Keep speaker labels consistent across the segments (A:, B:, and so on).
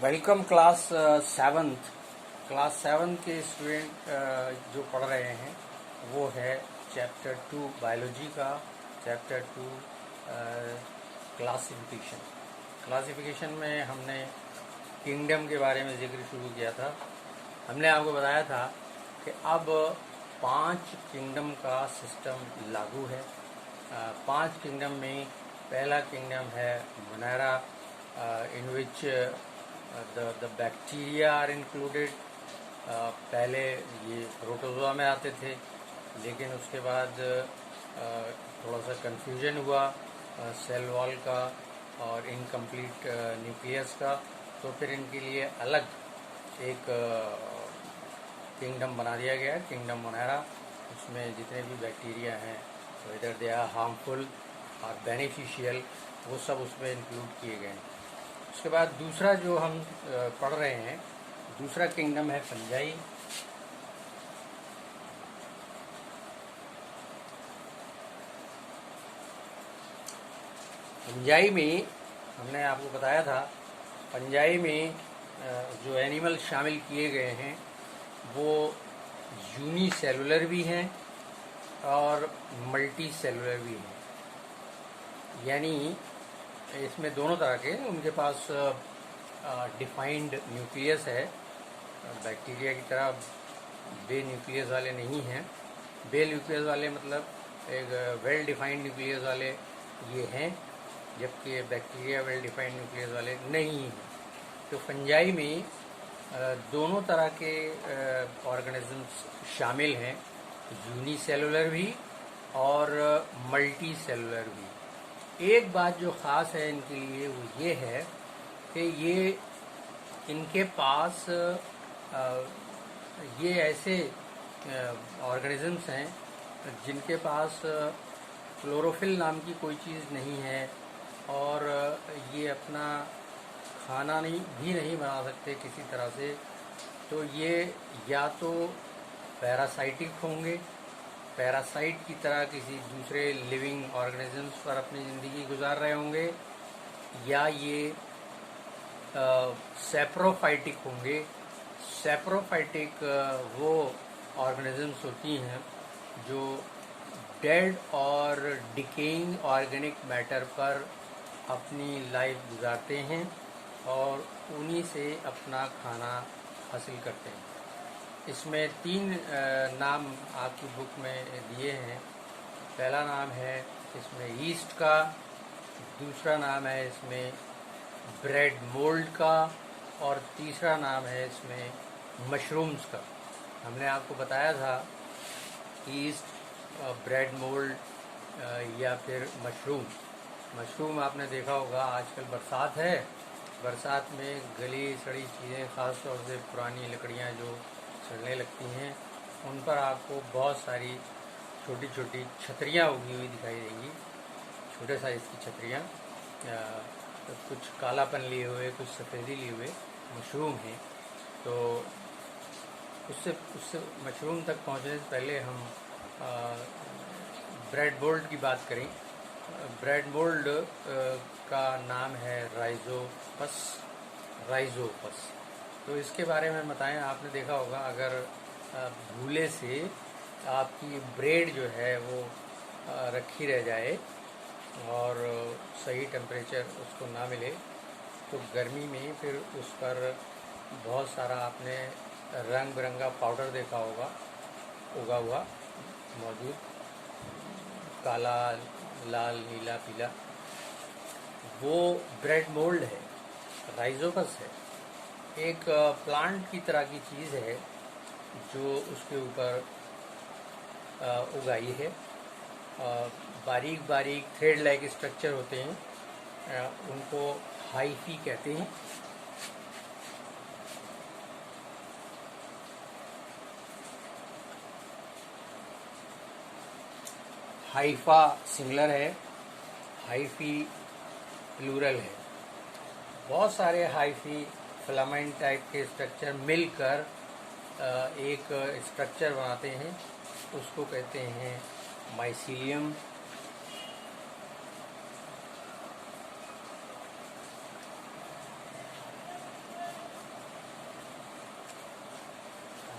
A: Welcome class seventh. Class seven के student जो पढ़ रहे हैं वो है चैप्टर 2 बायोलॉजी का, चैप्टर 2 क्लासिफिकेशन। क्लासिफिकेशन में हमने किंगडम के बारे में जिक्र शुरू किया था। हमने आपको बताया था कि अब 5 किंगडम का सिस्टम लागू है। 5 किंगडम में पहला किंगडम है monera, in which the bacteria are included. पहले ये प्रोटोजोआ में आते थे, लेकिन उसके बाद थोड़ा सा कन्फ्यूजन हुआ सेल वॉल का और इनकम्प्लीट न्यूक्लियस का, तो फिर इनके लिए अलग एक किंगडम बना दिया गया, किंगडम मोनेरा। उसमें जितने भी बैक्टीरिया हैं, वेदर दे आर हार्मफुल और बेनिफिशियल, वो सब उसमें इंक्लूड किए गए हैं। उसके बाद दूसरा जो हम पढ़ रहे हैं, दूसरा किंगडम है फंजाई। फंजाई में हमने आपको बताया था, फंजाई में जो एनिमल शामिल किए गए हैं वो यूनिसेलुलर भी हैं और मल्टी सेलुलर भी हैं। यानी इसमें दोनों तरह के, उनके पास डिफाइंड न्यूक्लियस है। बैक्टीरिया की तरह बे न्यूक्लियस वाले नहीं हैं। बे न्यूक्लियस वाले मतलब एक वेल डिफाइंड न्यूक्लियस वाले ये हैं, जबकि बैक्टीरिया वेल डिफाइंड न्यूक्लियस वाले नहीं हैं। तो फंजाई में दोनों तरह के ऑर्गेनिजम्स शामिल हैं, यूनिसेलुलर भी और मल्टी सेलुलर भी। एक बात जो ख़ास है इनके लिए वो ये है कि ये इनके पास ये ऐसे ऑर्गेनिजम्स हैं जिनके पास क्लोरोफिल नाम की कोई चीज़ नहीं है, और ये अपना खाना नहीं बना सकते किसी तरह से। तो ये या तो पैरासाइटिक होंगे, पैरासाइट की तरह किसी दूसरे लिविंग ऑर्गेनिजम्स पर अपनी ज़िंदगी गुजार रहे होंगे, या ये सेप्रोफाइटिक होंगे। सेप्रोफाइटिक वो ऑर्गेनिजम्स होती हैं जो डेड और डिकेइंग ऑर्गेनिक मैटर पर अपनी लाइफ गुजारते हैं और उन्हीं से अपना खाना हासिल करते हैं। इसमें 3 नाम आपकी बुक में दिए हैं। पहला नाम है इसमें ईस्ट का, दूसरा नाम है इसमें ब्रेड मोल्ड का, और तीसरा नाम है इसमें मशरूम्स का। हमने आपको बताया था ईस्ट, ब्रेड मोल्ड या फिर मशरूम आपने देखा होगा, आजकल बरसात है, बरसात में गली सड़ी चीज़ें, ख़ास तौर से पुरानी लकड़ियाँ जो सड़ने लगती हैं, उन पर आपको बहुत सारी छोटी छोटी छतरियाँ उगी हुई दिखाई देंगी, छोटे साइज़ की छतरियाँ। तो कुछ कालापन लिए हुए, कुछ सफ़ेदी लिए हुए मशरूम हैं। तो उससे मशरूम तक पहुँचने से पहले हम ब्रेड मोल्ड की बात करें। ब्रेड मोल्ड का नाम है राइजोपस। तो इसके बारे में बताएं। आपने देखा होगा, अगर भूले से आपकी ब्रेड जो है वो रखी रह जाए और सही टेम्परेचर उसको ना मिले, तो गर्मी में फिर उस पर बहुत सारा आपने रंग बिरंगा पाउडर देखा होगा उगा हुआ मौजूद, काला, लाल, नीला, पीला, वो ब्रेड मोल्ड है, राइजोपस है। एक प्लांट की तरह की चीज़ है जो उसके ऊपर उगाई है। बारीक बारीक थ्रेड लाइक स्ट्रक्चर होते हैं, उनको हाइफी कहते हैं। हाइफा सिंगुलर है, हाइफी प्लूरल है। बहुत सारे हाइफी फिलामेंट टाइप के स्ट्रक्चर मिलकर एक स्ट्रक्चर बनाते हैं, उसको कहते हैं माइसीलियम।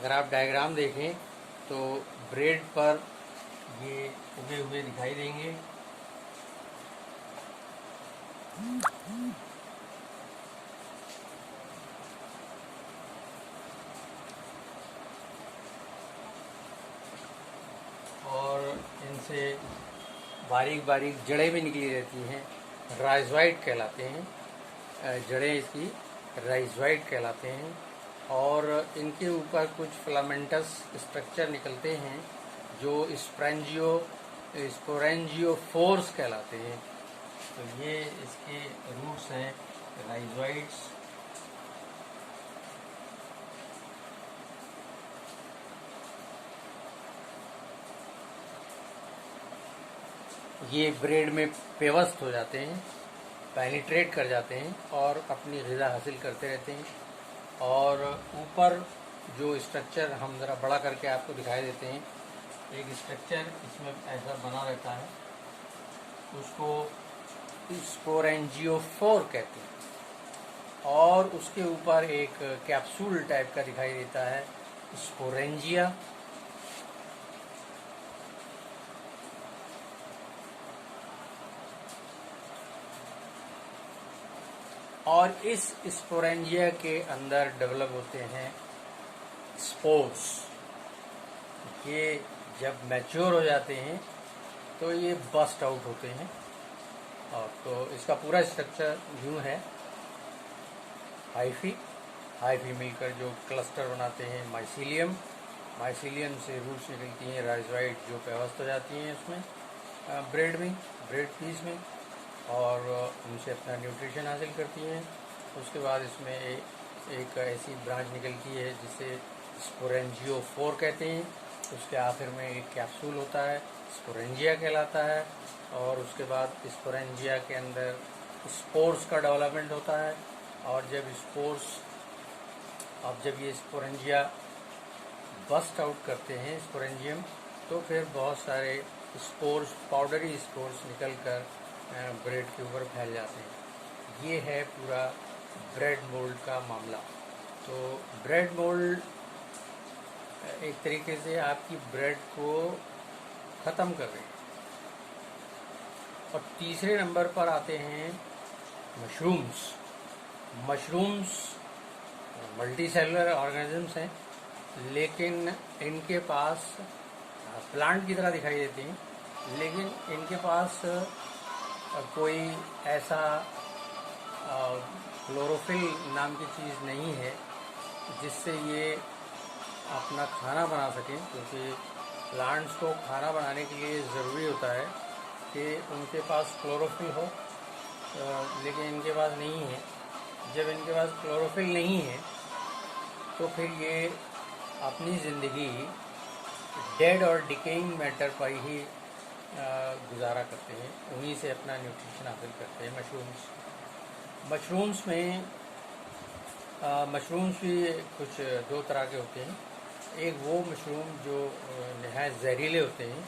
A: अगर आप डायग्राम देखें तो ब्रेड पर ये उगे हुए दिखाई देंगे। और इनसे बारीक बारीक जड़ें भी निकली रहती हैं, राइजोइड कहलाते हैं। जड़ें इसकी राइजोइड कहलाते हैं। और इनके ऊपर कुछ फिलामेंटस स्ट्रक्चर निकलते हैं जो स्पोरेंजियोफोर्स कहलाते हैं। तो ये इसके रूट्स हैं, राइजोइड्स। ये ब्रेड में पेवस्त हो जाते हैं, पेनिट्रेट कर जाते हैं और अपनी ग़िज़ा हासिल करते रहते हैं। और ऊपर जो स्ट्रक्चर हम ज़रा बड़ा करके आपको दिखाई देते हैं, एक स्ट्रक्चर इसमें ऐसा बना रहता है, उसको स्पोरेंजियोफोर कहते हैं। और उसके ऊपर एक कैप्सूल टाइप का दिखाई देता है, स्पोरेंजिया। और इस स्पोरेंजिया के अंदर डेवलप होते हैं स्पोर्स। ये जब मैच्योर हो जाते हैं तो ये बस्ट आउट होते हैं। और तो इसका पूरा स्ट्रक्चर यूँ है, हाइफी मिलकर जो क्लस्टर बनाते हैं माइसीलियम से रूट्स निकलती हैं, राइजोइड जो पेवस्त हो जाती हैं उसमें ब्रेड पीस में, और उनसे अपना न्यूट्रिशन हासिल करती हैं। उसके बाद इसमें एक ऐसी ब्रांच निकलती है जिसे स्पोरेंजियोफोर कहते हैं। उसके आखिर में एक कैप्सूल होता है, स्पोरेंजिया कहलाता है। और उसके बाद स्पोरेंजिया के अंदर स्पोर्स का डेवलपमेंट होता है। और जब ये स्पोरेंजिया बस्ट आउट करते हैं स्पोरेंजियम, तो फिर बहुत सारे स्पोर्स, पाउडरी स्पोर्स निकलकर ब्रेड के ऊपर फैल जाते हैं। ये है पूरा ब्रेड मोल्ड का मामला। तो ब्रेड मोल्ड एक तरीके से आपकी ब्रेड को ख़त्म कर रही है। और तीसरे नंबर पर आते हैं मशरूम्स मल्टी सेलुलर ऑर्गेनिजम्स हैं, लेकिन इनके पास प्लांट की तरह दिखाई देते हैं, लेकिन इनके पास कोई ऐसा क्लोरोफिल नाम की चीज़ नहीं है जिससे ये अपना खाना बना सकें। क्योंकि प्लांट्स को खाना बनाने के लिए ज़रूरी होता है कि उनके पास क्लोरोफिल हो, लेकिन इनके पास नहीं है। जब इनके पास क्लोरोफिल नहीं है तो फिर ये अपनी ज़िंदगी डेड और डिकेइंग मैटर पर ही गुजारा करते हैं, उन्हीं से अपना न्यूट्रिशन हासिल करते हैं मशरूम्स भी कुछ दो तरह के होते हैं। एक वो मशरूम जो नहायत जहरीले होते हैं,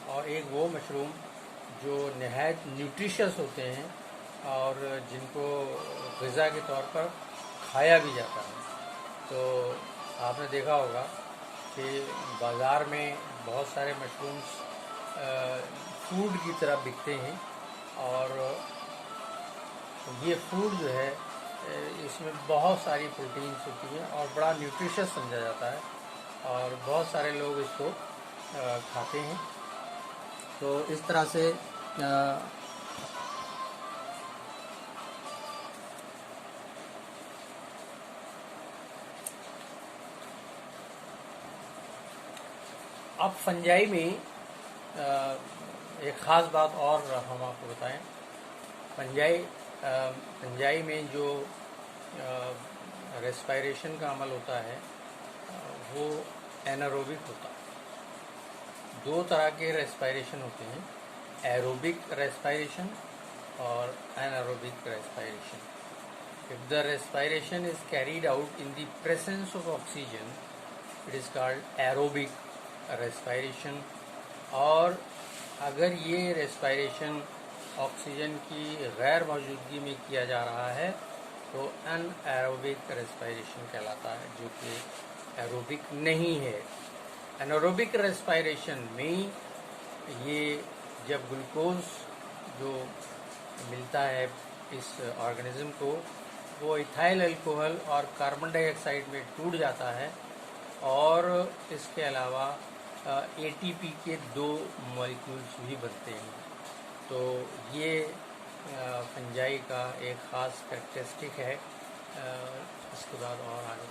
A: और एक वो मशरूम जो नहायत न्यूट्रिशियस होते हैं और जिनको ग़िज़ा के तौर पर खाया भी जाता है। तो आपने देखा होगा कि बाज़ार में बहुत सारे मशरूम्स फूड की तरह बिकते हैं, और ये फूड जो है इसमें बहुत सारी प्रोटीन्स होती हैं और बड़ा न्यूट्रिशियस समझा जाता है, और बहुत सारे लोग इसको खाते हैं। तो इस तरह से अब फंजाई में एक ख़ास बात और हम आपको बताएं। फंजाई में जो रेस्पायरेशन का अमल होता है वो एनारोबिक होता है। दो तरह के रेस्पायरेशन होते हैं, एरोबिक रेस्पायरेशन और anaerobic respiration. If the respiration is carried out in the presence of oxygen, it is called aerobic respiration। और अगर ये रेस्पायरेशन ऑक्सीजन की गैर मौजूदगी में किया जा रहा है तो अनएरोबिक रेस्पायरेशन कहलाता है, जो कि एरोबिक नहीं है। एनारोबिक रेस्पिरेशन में ये जब ग्लूकोज जो मिलता है इस ऑर्गेनिज्म को, वो इथाइल अल्कोहल और कार्बन डाइऑक्साइड में टूट जाता है और इसके अलावा एटीपी के 2 मॉलिक्यूल्स भी बनते हैं। तो ये फंजाई का एक ख़ास कैरेक्टरिस्टिक है। इसके बाद और आगे